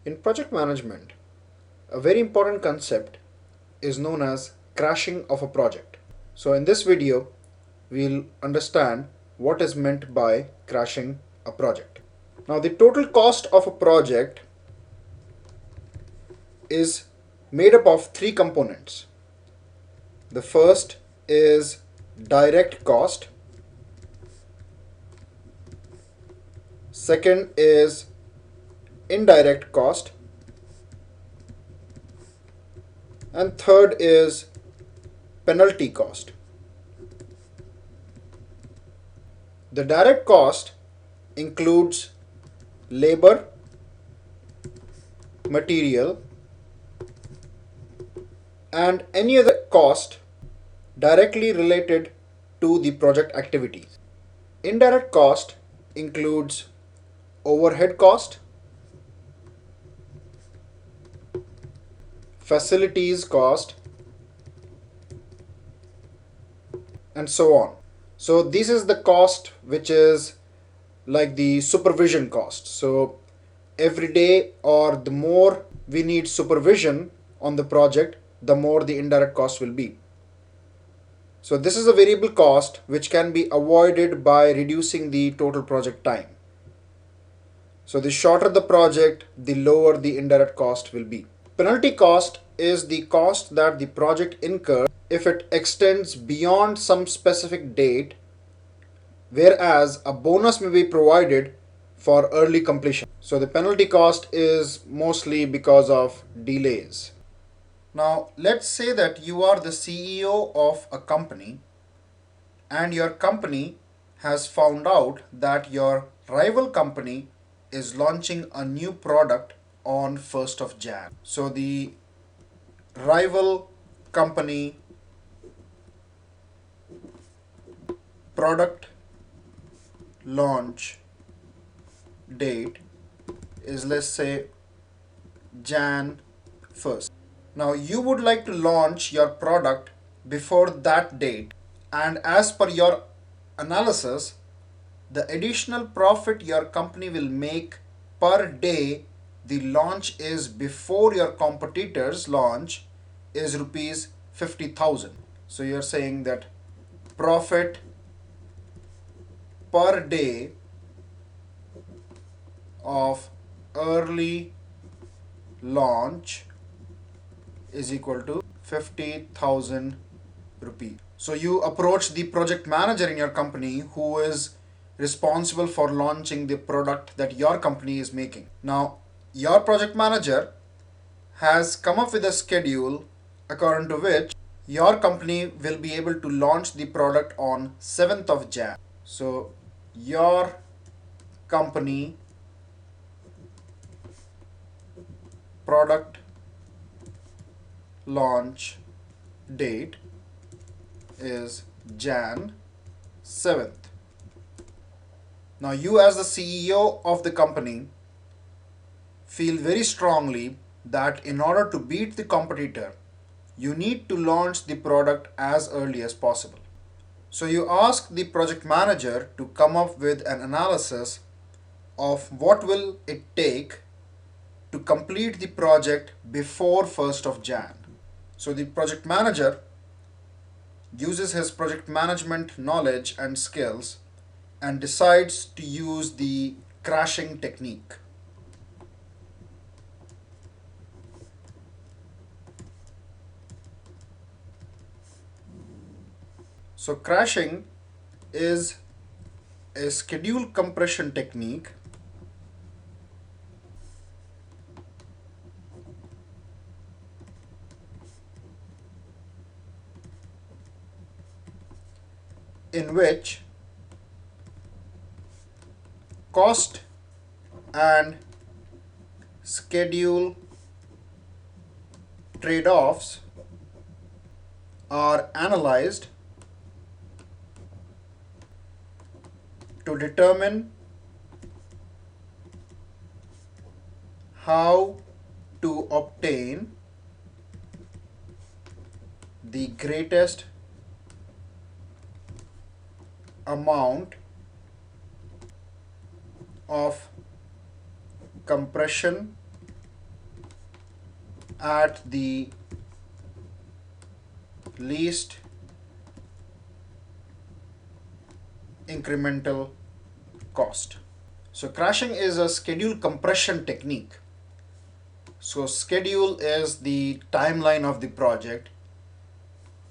In project management, a very important concept is known as crashing of a project. So in this video, we'll understand what is meant by crashing a project. Now the total cost of a project is made up of three components. The first is direct cost, second is indirect cost, and third is penalty cost. The direct cost includes labor, material, and any other cost directly related to the project activities. Indirect cost includes overhead cost, facilities cost, and so on. So this is the cost which is like the supervision cost. So every day or the more we need supervision on the project, the more the indirect cost will be. So this is a variable cost which can be avoided by reducing the total project time. So the shorter the project, the lower the indirect cost will be. Penalty cost is the cost that the project incurs if it extends beyond some specific date, whereas a bonus may be provided for early completion. So the penalty cost is mostly because of delays. Now let's say that you are the CEO of a company and your company has found out that your rival company is launching a new product on 1st of Jan. So the rival company product launch date is, let's say, Jan 1st. Now you would like to launch your product before that date, and as per your analysis, the additional profit your company will make per day the launch is before your competitors launch is rupees 50,000. So you're saying that profit per day of early launch is equal to 50,000 rupees. So you approach the project manager in your company who is responsible for launching the product that your company is making. Now your project manager has come up with a schedule according to which your company will be able to launch the product on 7th of Jan. So your company product launch date is Jan 7th. Now you as the CEO of the company feel very strongly that in order to beat the competitor, you need to launch the product as early as possible. So you ask the project manager to come up with an analysis of what will it take to complete the project before 1st of Jan. So the project manager uses his project management knowledge and skills and decides to use the crashing technique. So crashing is a schedule compression technique in which cost and schedule trade-offs are analyzed to determine how to obtain the greatest amount of compression at the least incremental cost. So crashing is a schedule compression technique. So schedule is the timeline of the project.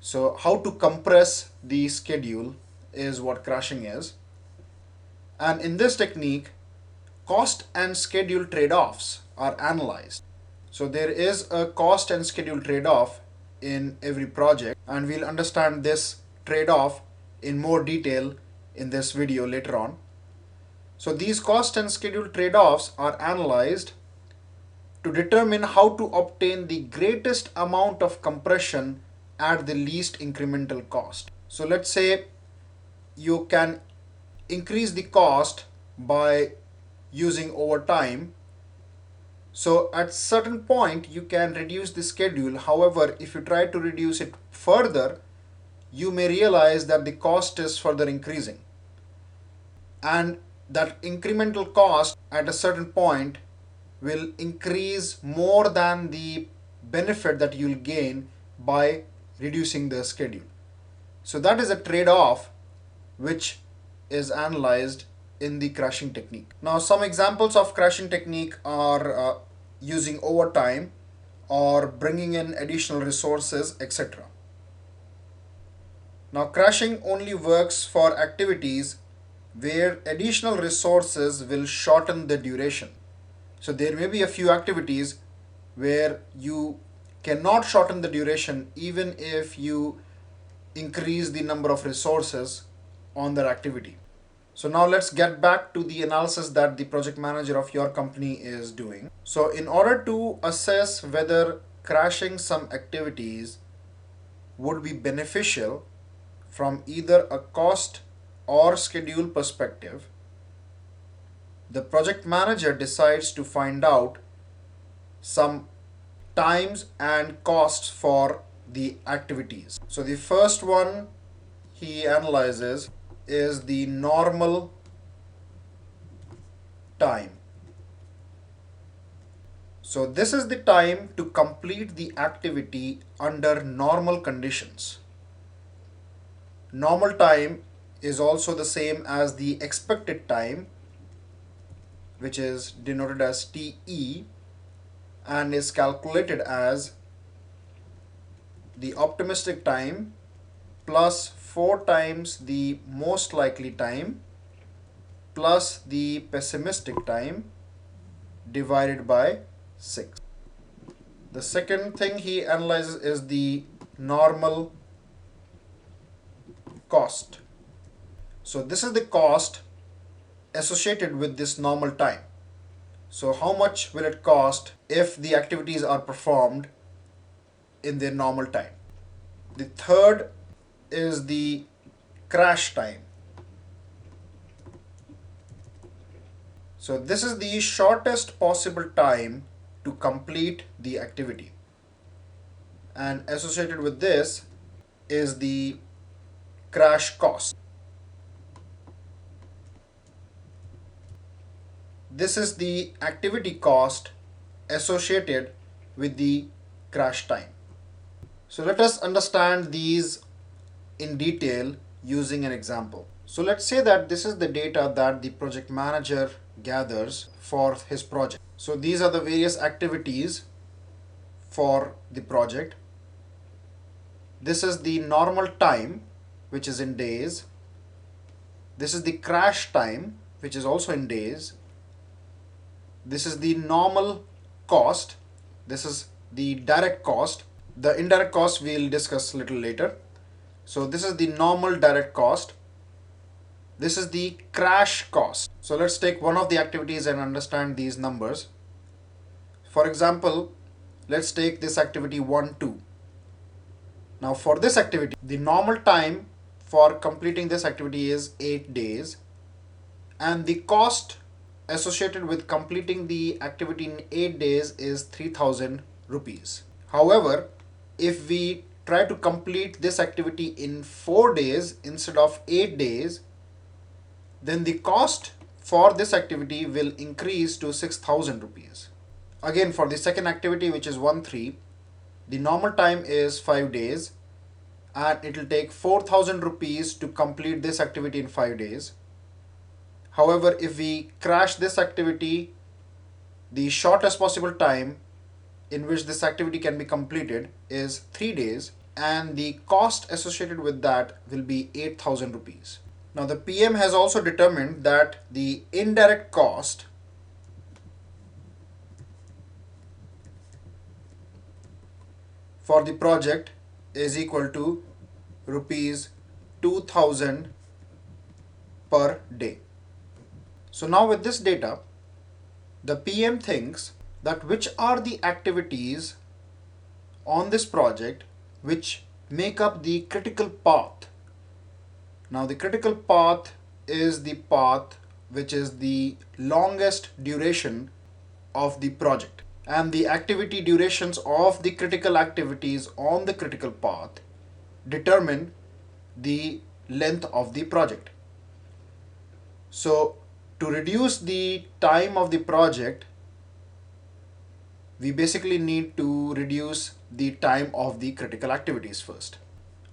So how to compress the schedule is what crashing is. And in this technique, cost and schedule trade-offs are analyzed. So there is a cost and schedule trade-off in every project, and we'll understand this trade-off in more detail in this video later on. So these cost and schedule trade-offs are analyzed to determine how to obtain the greatest amount of compression at the least incremental cost. So let's say you can increase the cost by using overtime. So at certain point you can reduce the schedule. However, if you try to reduce it further, you may realize that the cost is further increasing, and that incremental cost at a certain point will increase more than the benefit that you'll gain by reducing the schedule. So that is a trade-off which is analyzed in the crashing technique. Now some examples of crashing technique are using overtime or bringing in additional resources, etc. Now crashing only works for activities where additional resources will shorten the duration. So there may be a few activities where you cannot shorten the duration even if you increase the number of resources on that activity. So now let's get back to the analysis that the project manager of your company is doing. So in order to assess whether crashing some activities would be beneficial from either a cost or schedule perspective, the project manager decides to find out some times and costs for the activities. So the first one he analyzes is the normal time. So this is the time to complete the activity under normal conditions. Normal time is also the same as the expected time, which is denoted as TE, and is calculated as the optimistic time plus 4 times the most likely time plus the pessimistic time divided by 6. The second thing he analyzes is the normal cost. So this is the cost associated with this normal time. So how much will it cost if the activities are performed in their normal time? The third is the crash time. So this is the shortest possible time to complete the activity, and associated with this is the crash cost. This is the activity cost associated with the crash time. So let us understand these in detail using an example. So let's say that this is the data that the project manager gathers for his project. So these are the various activities for the project. This is the normal time, which is in days. This is the crash time, which is also in days. This is the normal cost. This is the direct cost. The indirect cost we'll discuss a little later. So this is the normal direct cost. This is the crash cost. So let's take one of the activities and understand these numbers. For example, let's take this activity 1-2. Now for this activity, the normal time for completing this activity is 8 days, and the cost associated with completing the activity in 8 days is 3000 rupees. However, if we try to complete this activity in 4 days instead of 8 days, then the cost for this activity will increase to 6000 rupees. Again, for the second activity, which is 1-3, the normal time is 5 days and it will take 4,000 rupees to complete this activity in 5 days. However, if we crash this activity, the shortest possible time in which this activity can be completed is 3 days, and the cost associated with that will be 8,000 rupees. Now the PM has also determined that the indirect cost for the project is equal to rupees 2,000 per day. So now with this data, the PM thinks that which are the activities on this project which make up the critical path. Now the critical path is the path which is the longest duration of the project, and the activity durations of the critical activities on the critical path determine the length of the project. So to reduce the time of the project, we basically need to reduce the time of the critical activities first.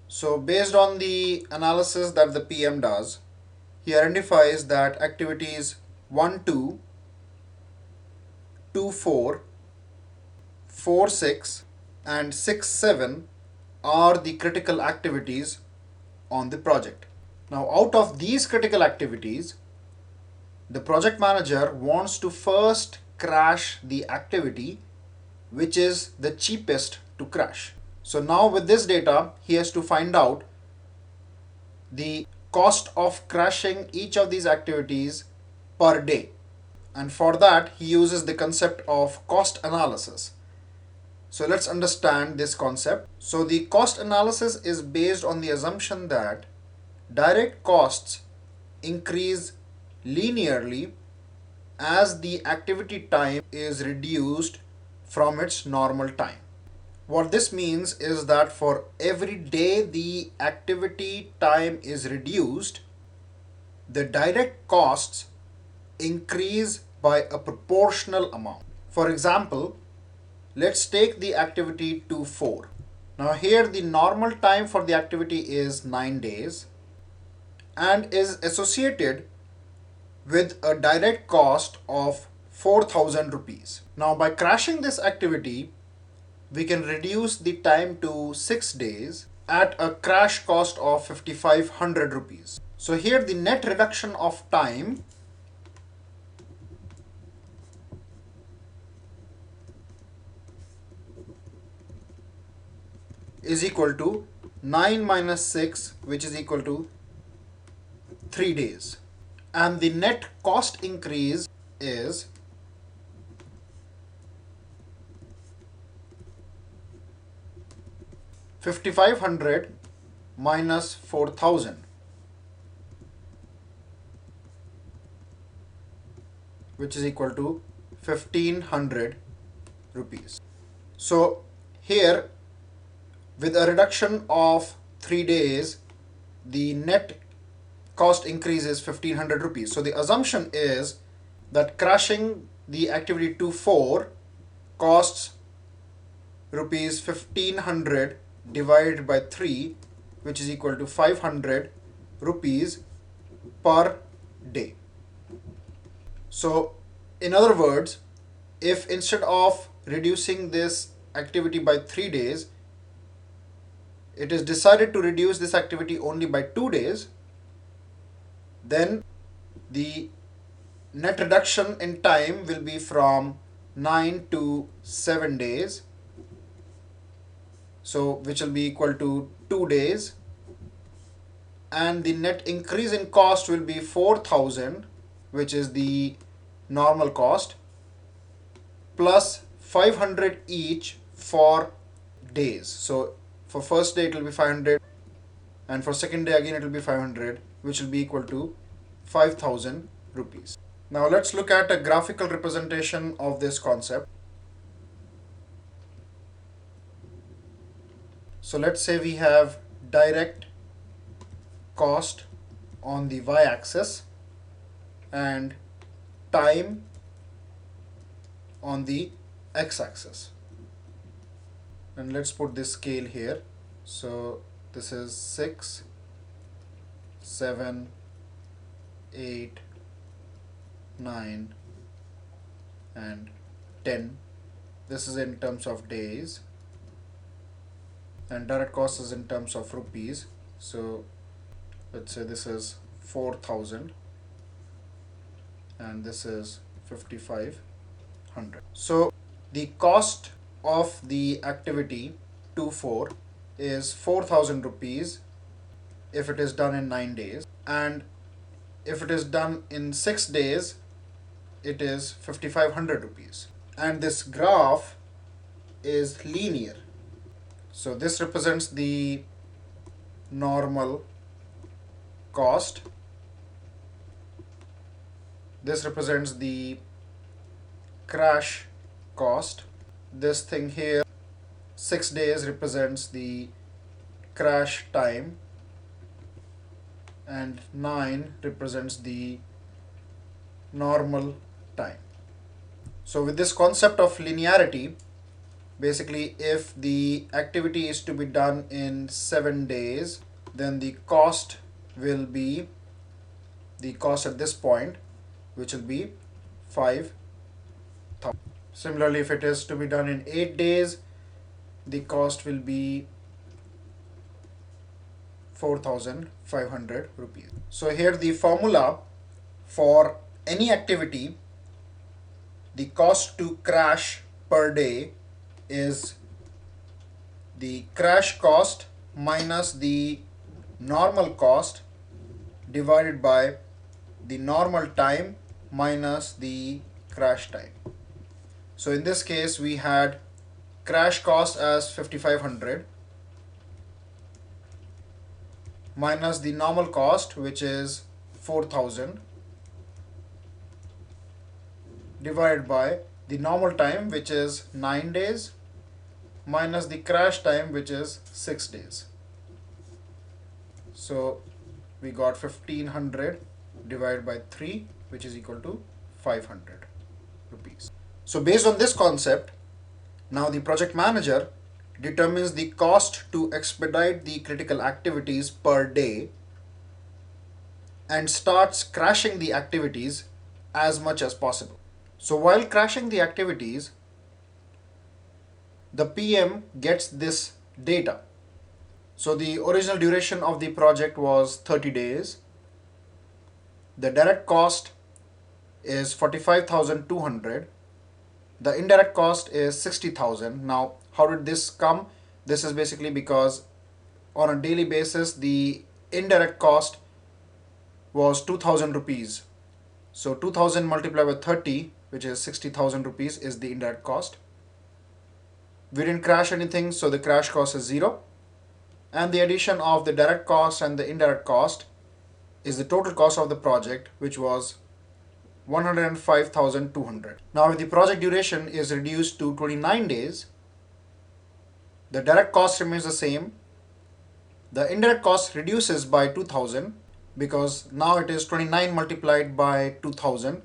So based on the analysis that the PM does, he identifies that activities 1-2, 2-4, 4-6 and 6-7 are the critical activities on the project. Now out of these critical activities, the project manager wants to first crash the activity which is the cheapest to crash. So now with this data, he has to find out the cost of crashing each of these activities per day. And for that, he uses the concept of cost analysis. So let's understand this concept. So the cost analysis is based on the assumption that direct costs increase linearly as the activity time is reduced from its normal time. What this means is that for every day the activity time is reduced, the direct costs increase by a proportional amount. For example, let's take the activity 2-4. Now here the normal time for the activity is 9 days and is associated with a direct cost of 4,000 rupees. Now by crashing this activity, we can reduce the time to 6 days at a crash cost of 5,500 rupees. So here the net reduction of time is equal to 9 minus 6, which is equal to 3 days. And the net cost increase is 5,500 minus 4,000, which is equal to 1,500 rupees. So here, with a reduction of 3 days, the net cost increase is 1,500 rupees. So the assumption is that crashing the activity 2-4 costs rupees 1,500 divided by 3, which is equal to 500 rupees per day. So in other words, if instead of reducing this activity by 3 days, it is decided to reduce this activity only by 2 days, then the net reduction in time will be from 9 to 7 days, so which will be equal to 2 days, and the net increase in cost will be 4,000, which is the normal cost, plus 500 each for days. So for first day it will be 500, and for second day again it will be 500, which will be equal to 5,000 rupees. Now let's look at a graphical representation of this concept. So let's say we have direct cost on the y-axis and time on the x-axis. And let's put this scale here. So this is 6, 7, 8, 9 and 10. This is in terms of days, and direct cost is in terms of rupees. So let's say this is 4,000 and this is 5,500. So the cost of the activity 2-4 is 4,000 rupees if it is done in 9 days, and if it is done in 6 days it is 5,500 rupees. And this graph is linear. So this represents the normal cost. This represents the crash cost. This thing here, 6 days, represents the crash time, and 9 represents the normal time. So with this concept of linearity, basically if the activity is to be done in 7 days, then the cost will be the cost at this point, which will be 5,000. Similarly, if it is to be done in 8 days, the cost will be 4,500 rupees. So here the formula for any activity, the cost to crash per day is the crash cost minus the normal cost divided by the normal time minus the crash time. So in this case we had crash cost as 5,500 minus the normal cost, which is 4,000, divided by the normal time, which is 9 days, minus the crash time, which is 6 days. So we got 1,500 divided by 3, which is equal to 500 rupees. So based on this concept, now the project manager determines the cost to expedite the critical activities per day and starts crashing the activities as much as possible. So while crashing the activities, the PM gets this data. So the original duration of the project was 30 days. The direct cost is 45,200. The indirect cost is 60,000. Now, how did this come? This is basically because on a daily basis, the indirect cost was 2,000 rupees. So 2,000 multiplied by 30, which is 60,000 rupees, is the indirect cost. We didn't crash anything, so the crash cost is 0. And the addition of the direct cost and the indirect cost is the total cost of the project, which was 105,200. Now if the project duration is reduced to 29 days, the direct cost remains the same. The indirect cost reduces by 2,000 because now it is 29 multiplied by 2,000.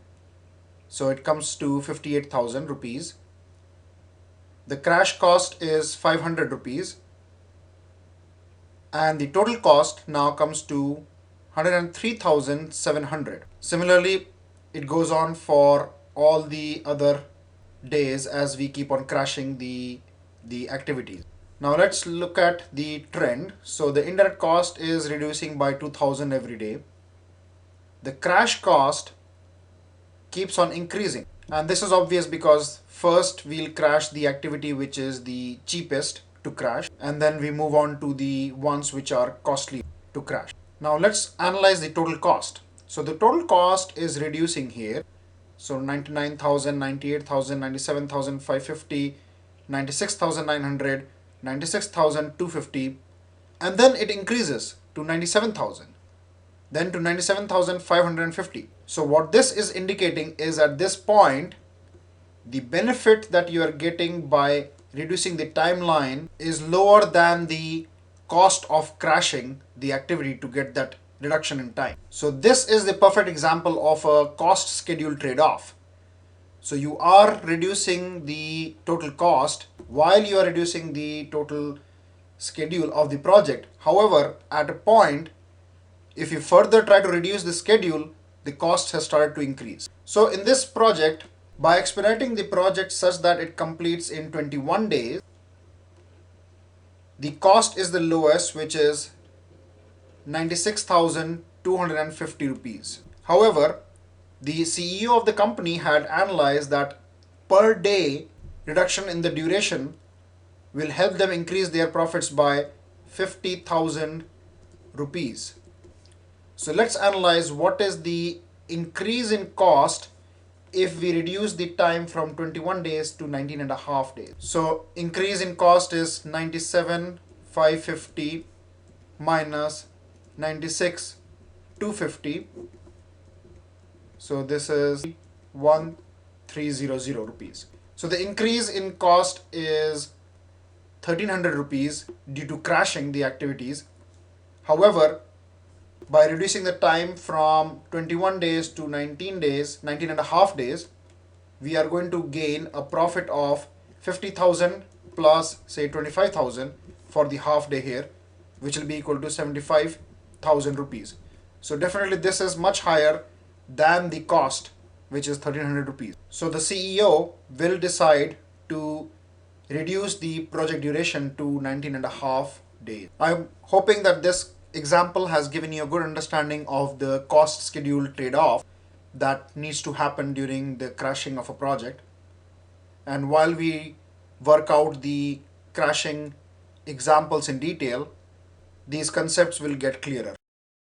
So it comes to 58,000 rupees. The crash cost is 500 rupees. And the total cost now comes to 103,700. Similarly, it goes on for all the other days as we keep on crashing the activities. Now let's look at the trend. So the indirect cost is reducing by 2,000 every day. The crash cost keeps on increasing. And this is obvious because first we'll crash the activity which is the cheapest to crash, and then we move on to the ones which are costly to crash. Now let's analyze the total cost. So the total cost is reducing here. So 99,000, 98,000, 97,550, 96,900, 96,250, and then it increases to 97,000, then to 97,550. So what this is indicating is at this point, the benefit that you are getting by reducing the timeline is lower than the cost of crashing the activity to get that reduction in time. So this is the perfect example of a cost schedule trade-off. So you are reducing the total cost while you are reducing the total schedule of the project. However, at a point, if you further try to reduce the schedule, the cost has started to increase. So in this project, by expediting the project such that it completes in 21 days, the cost is the lowest, which is 96,250 rupees. However, the CEO of the company had analyzed that per day reduction in the duration will help them increase their profits by 50,000 rupees. So let's analyze what is the increase in cost if we reduce the time from 21 days to 19 and a half days. So increase in cost is 97,550 minus 96,250. So this is 1,300 rupees. So the increase in cost is 1,300 rupees due to crashing the activities. However, by reducing the time from 21 days to 19 days, 19 and a half days, we are going to gain a profit of 50,000 plus say 25,000 for the half day here, which will be equal to 75,000 rupees. So definitely this is much higher than the cost, which is 1,300 rupees. So the CEO will decide to reduce the project duration to 19 and a half days. I'm hoping that this example has given you a good understanding of the cost schedule trade-off that needs to happen during the crashing of a project. And while we work out the crashing examples in detail, these concepts will get clearer.